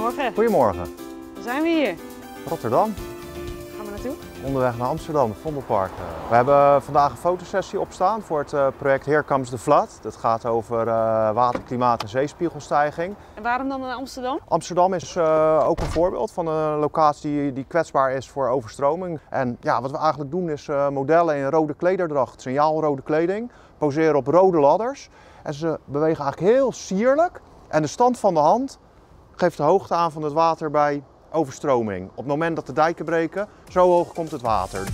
Goedemorgen. Goedemorgen. Waar zijn we hier? Rotterdam. Waar gaan we naartoe? Onderweg naar Amsterdam, Vondelpark. We hebben vandaag een fotosessie opstaan voor het project Here Comes the Flood. Dat gaat over water, klimaat en zeespiegelstijging. En waarom dan naar Amsterdam? Amsterdam is ook een voorbeeld van een locatie die kwetsbaar is voor overstroming. En ja, wat we eigenlijk doen is modellen in rode klederdracht, signaalrode kleding, poseren op rode ladders. En ze bewegen eigenlijk heel sierlijk. En de stand van de hand geeft de hoogte aan van het water bij overstroming. Op het moment dat de dijken breken, zo hoog komt het water.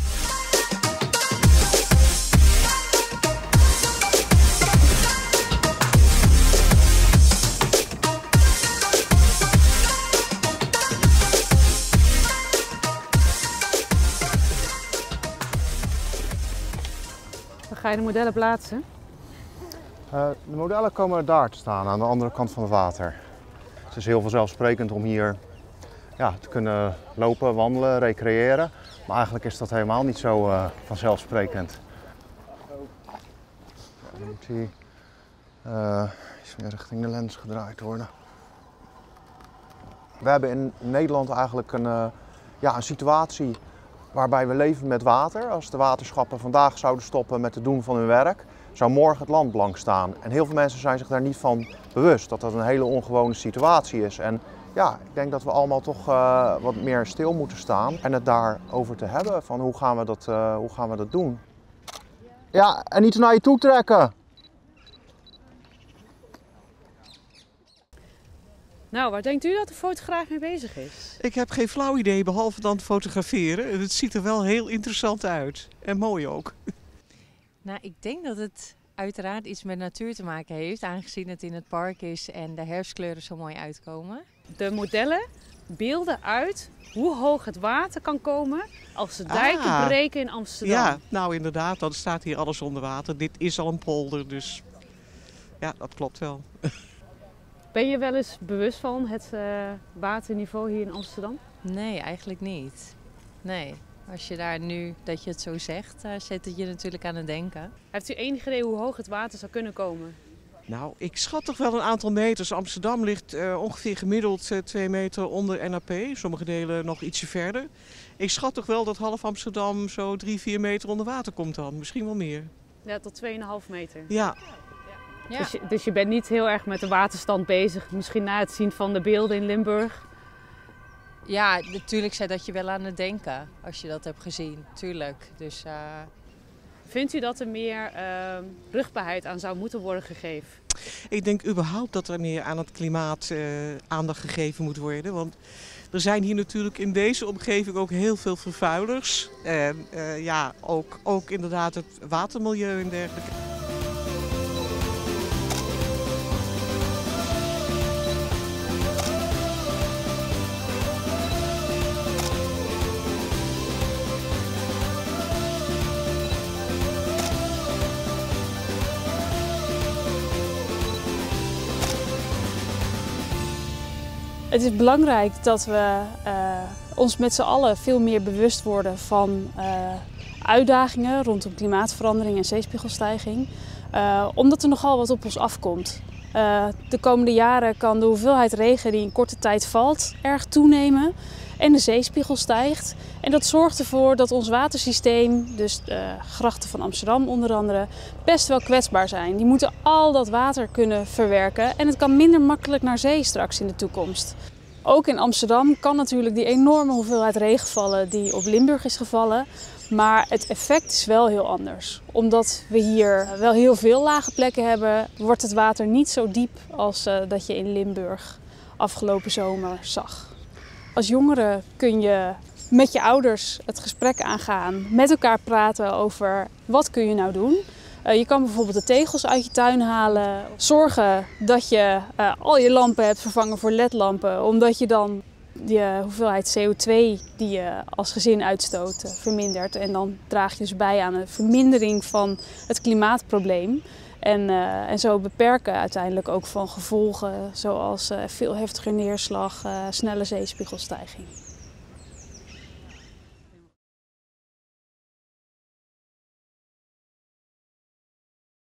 Waar ga je de modellen plaatsen? De modellen komen daar te staan, aan de andere kant van het water. Het is heel vanzelfsprekend om hier te kunnen lopen, wandelen, recreëren. Maar eigenlijk is dat helemaal niet zo vanzelfsprekend. Ja, dan moet hij iets meer richting de lens gedraaid worden. We hebben in Nederland eigenlijk een situatie waarbij we leven met water. Als de waterschappen vandaag zouden stoppen met het doen van hun werk, zou morgen het land blank staan. En heel veel mensen zijn zich daar niet van bewust, dat dat een hele ongewone situatie is. En ja, ik denk dat we allemaal toch wat meer stil moeten staan en het daarover te hebben van hoe gaan we dat doen. Ja, en iets naar je toe trekken. Nou, waar denkt u dat de fotograaf mee bezig is? Ik heb geen flauw idee, behalve dan fotograferen. Het ziet er wel heel interessant uit. En mooi ook. Nou, ik denk dat het uiteraard iets met natuur te maken heeft, aangezien het in het park is en de herfstkleuren zo mooi uitkomen. De modellen beelden uit hoe hoog het water kan komen als de dijken breken in Amsterdam. Ja, nou inderdaad, dan staat hier alles onder water. Dit is al een polder, dus ja, dat klopt wel. Ben je wel eens bewust van het waterniveau hier in Amsterdam? Nee, eigenlijk niet. Nee. Als je daar nu, dat je het zo zegt, daar zet het je natuurlijk aan het denken. Heeft u enig idee hoe hoog het water zou kunnen komen? Nou, ik schat toch wel een aantal meters. Amsterdam ligt ongeveer gemiddeld 2 meter onder NAP. Sommige delen nog ietsje verder. Ik schat toch wel dat half Amsterdam zo 3-4 meter onder water komt dan. Misschien wel meer. Ja, tot 2,5 meter. Ja. Ja. Dus je bent niet heel erg met de waterstand bezig. Misschien na het zien van de beelden in Limburg. Ja, natuurlijk zet dat je wel aan het denken als je dat hebt gezien. Tuurlijk. Dus, Vindt u dat er meer rugbaarheid aan zou moeten worden gegeven? Ik denk überhaupt dat er meer aan het klimaat aandacht gegeven moet worden. Want er zijn hier natuurlijk in deze omgeving ook heel veel vervuilers. En ook inderdaad het watermilieu en dergelijke. Het is belangrijk dat we ons met z'n allen veel meer bewust worden van uitdagingen rondom klimaatverandering en zeespiegelstijging. Omdat er nogal wat op ons afkomt. De komende jaren kan de hoeveelheid regen die in korte tijd valt erg toenemen en de zeespiegel stijgt. En dat zorgt ervoor dat ons watersysteem, dus de grachten van Amsterdam onder andere, best wel kwetsbaar zijn. Die moeten al dat water kunnen verwerken en het kan minder makkelijk naar zee straks in de toekomst. Ook in Amsterdam kan natuurlijk die enorme hoeveelheid regen vallen die op Limburg is gevallen. Maar het effect is wel heel anders. Omdat we hier wel heel veel lage plekken hebben, wordt het water niet zo diep als dat je in Limburg afgelopen zomer zag. Als jongere kun je met je ouders het gesprek aangaan, met elkaar praten over wat kun je nou doen. Je kan bijvoorbeeld de tegels uit je tuin halen. Zorgen dat je al je lampen hebt vervangen voor LED-lampen. Omdat je dan de hoeveelheid CO2 die je als gezin uitstoot vermindert. En dan draag je dus bij aan een vermindering van het klimaatprobleem. En zo beperken uiteindelijk ook van gevolgen zoals veel heftiger neerslag, snelle zeespiegelstijging.